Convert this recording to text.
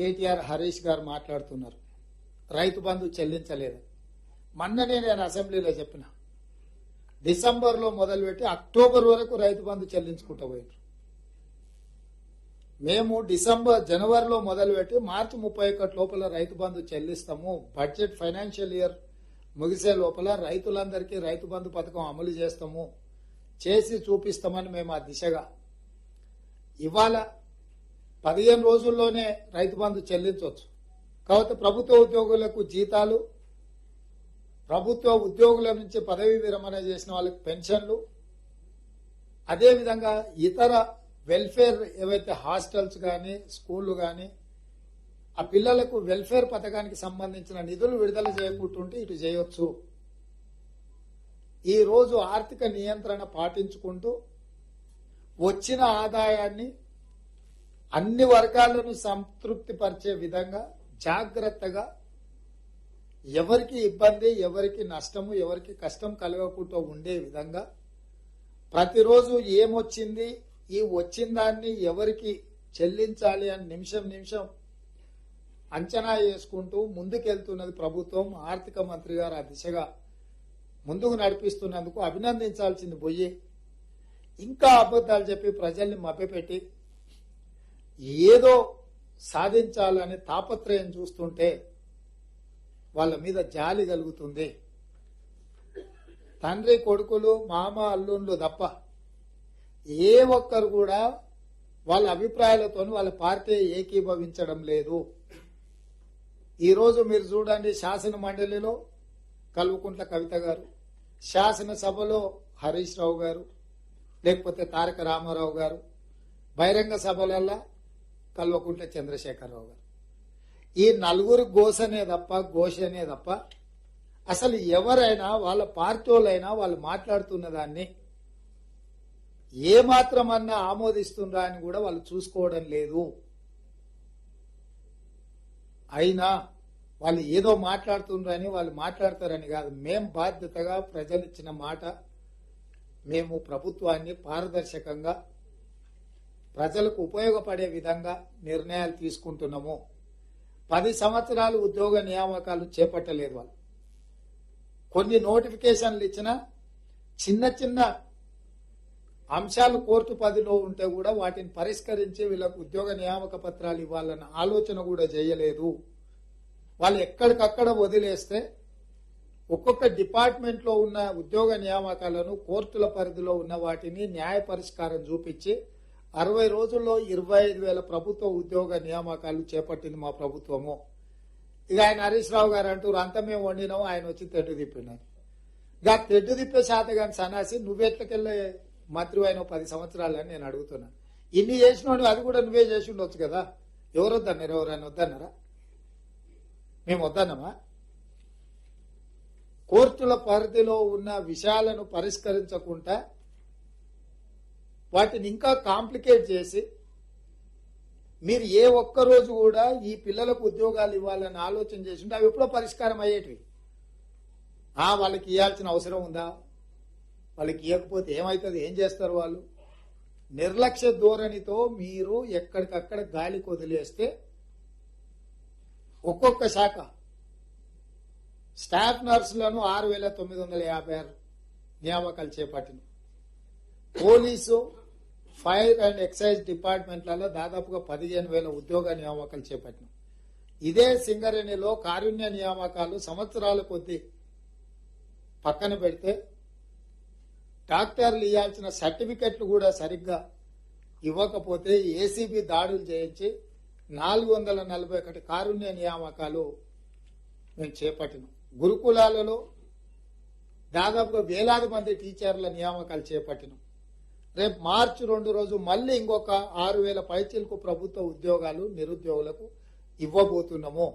కేటీఆర్ హరీష్ గారు మాట్లాడుతున్నారు రైతు బంధు చెల్లించలేదు. మొన్ననే నేను అసెంబ్లీలో చెప్పిన డిసెంబర్లో మొదలుపెట్టి అక్టోబర్ వరకు రైతు బంధు చెల్లించుకుంటూ పోయినారు. మేము జనవరిలో మొదలుపెట్టి మార్చి 31 లోపల Rythu Bandhu చెల్లిస్తాము. Budget financial year ముగిసే లోపల రైతులందరికీ రైతు బంధు పథకం అమలు చేస్తాము, చేసి చూపిస్తామని మేము ఆ దిశగా ఇవాళ 15 రోజుల్లోనే రైతు బంధు చెల్లించవచ్చు. కాబట్టి ప్రభుత్వ ఉద్యోగులకు జీతాలు, ప్రభుత్వ ఉద్యోగుల నుంచి పదవీ విరమణ చేసిన వాళ్ళకి పెన్షన్లు, అదేవిధంగా ఇతర వెల్ఫేర్ ఏవైతే హాస్టల్స్ కానీ స్కూళ్లు కానీ ఆ పిల్లలకు వెల్ఫేర్ పథకానికి సంబంధించిన నిధులు విడుదల చేయకుంటుంటే ఇటు చేయొచ్చు. ఈ రోజు ఆర్థిక నియంత్రణ పాటించుకుంటూ వచ్చిన ఆదాయాన్ని అన్ని వర్గాలను సంతృప్తిపరిచే విధంగా జాగ్రత్తగా ఎవరికి ఇబ్బంది, ఎవరికి నష్టము, ఎవరికి కష్టం కలగకుండా ఉండే విధంగా ప్రతిరోజు ఏమొచ్చింది, ఈ వచ్చిన దాన్ని ఎవరికి చెల్లించాలి అని నిమిషం నిమిషం అంచనా వేసుకుంటూ ముందుకెళ్తున్నది ప్రభుత్వం. ఆర్థిక మంత్రి గారు ఆ దిశగా ముందుకు నడిపిస్తున్నందుకు అభినందించాల్సింది పోయి ఇంకా అబద్ధాలు చెప్పి ప్రజల్ని మభ్యపెట్టి ఏదో సాధించాలనే తాపత్రయం చూస్తుంటే వాళ్ళ మీద జాలి కలుగుతుంది. తండ్రి కొడుకులు, మామ అల్లుళ్ళు తప్ప ఏ ఒక్కరు కూడా వాళ్ళ అభిప్రాయాలతో వాళ్ళ పార్టీ ఏకీభవించడం లేదు. ఈరోజు మీరు చూడండి, శాసన మండలిలో కల్వకుంట్ల కవిత గారు, శాసనసభలో హరీష్ రావు గారు, లేకపోతే తారక రామారావు గారు, బహిరంగ సభలల్లా కల్వకుంట్ల చంద్రశేఖరరావు గారు. ఈ నలుగురు ఘోషనే తప్ప అసలు ఎవరైనా వాళ్ళ పార్టీ వాళ్ళైనా వాళ్ళు మాట్లాడుతున్న దాన్ని ఏమాత్రమన్నా ఆమోదిస్తుందా అని కూడా వాళ్ళు చూసుకోవడం లేదు. అయినా వాళ్ళు ఏదో మాట్లాడుతుండ్రని వాళ్ళు మాట్లాడతారని కాదు. మేం బాధ్యతగా ప్రజలు ఇచ్చిన మాట, మేము ప్రభుత్వాన్ని పారదర్శకంగా ప్రజలకు ఉపయోగపడే విధంగా నిర్ణయాలు తీసుకుంటున్నాము. 10 సంవత్సరాలు ఉద్యోగ నియామకాలు చేపట్టలేదు వాళ్ళు. కొన్ని నోటిఫికేషన్లు ఇచ్చినా చిన్న చిన్న అంశాలు కోర్టు పరిధిలో ఉంటే కూడా వాటిని పరిష్కరించి వీళ్ళకు ఉద్యోగ నియామక పత్రాలు ఇవ్వాలన్న ఆలోచన కూడా చేయలేదు. వాళ్ళు ఎక్కడికక్కడ వదిలేస్తే ఒక్కొక్క డిపార్ట్మెంట్ లో ఉన్న ఉద్యోగ నియామకాలను కోర్టుల పరిధిలో ఉన్న వాటిని న్యాయ పరిష్కారం చూపించి 60 రోజుల్లో 25,000 ప్రభుత్వ ఉద్యోగ నియామకాలు చేపట్టింది మా ప్రభుత్వము. ఇక ఆయన హరీష్ రావు గారు అంటారు అంతా మేము వండినాము, ఆయన వచ్చి తెడ్డు తిప్పినారు. ఇక తెడ్డు తిప్పే శాత కానీ సన్నాసి నువ్వెట్లకెళ్ళే మంత్రి అయిన 10 సంవత్సరాలని నేను అడుగుతున్నా. ఇన్ని చేసినోడు అది కూడా నువ్వే చేసి ఉండొచ్చు కదా. ఎవరు వద్దన్నారు? ఎవరైనా వద్దన్నారా? మేము వద్దన్నామా? కోర్టుల పరిధిలో ఉన్న విషయాలను పరిష్కరించకుండా వాటిని ఇంకా కాంప్లికేట్ చేసి మీరు ఏ ఒక్కరోజు కూడా ఈ పిల్లలకు ఉద్యోగాలు ఇవ్వాలని ఆలోచన చేసింటే అవి ఎప్పుడో పరిష్కారం అయ్యేటివి. వాళ్ళకి ఇవ్వాల్సిన అవసరం ఉందా? వాళ్ళకి ఇవ్వకపోతే ఏమవుతుంది? ఏం చేస్తారు వాళ్ళు? నిర్లక్ష్య ధోరణితో మీరు ఎక్కడికక్కడ గాలికి వదిలేస్తే ఒక్కొక్క శాఖ స్టాఫ్ నర్సులను 6,956 నియామకాలు చేపట్టిన, పోలీసు, ఫైర్ అండ్ ఎక్సైజ్ డిపార్ట్మెంట్లలో దాదాపుగా 15,000 ఉద్యోగ నియామకాలు చేపట్టిన. ఇదే సింగరేణిలో కారుణ్య నియామకాలు సంవత్సరాల కొద్దీ పక్కన పెడితే డాక్టర్లు ఇవ్వాల్సిన సర్టిఫికెట్లు కూడా సరిగ్గా ఇవ్వకపోతే ఏసీబీ దాడులు చేయించి 441 కారుణ్య నియామకాలు మేము చేపట్టినాం. గురుకులాలలో దాదాపుగా వేలాది మంది టీచర్ల నియామకాలు చేపట్టినాం. రేపు మార్చి 2 రోజు మళ్ళీ ఇంకొక 6,000 పైచీలకు ప్రభుత్వ ఉద్యోగాలు నిరుద్యోగులకు ఇవ్వబోతున్నాము.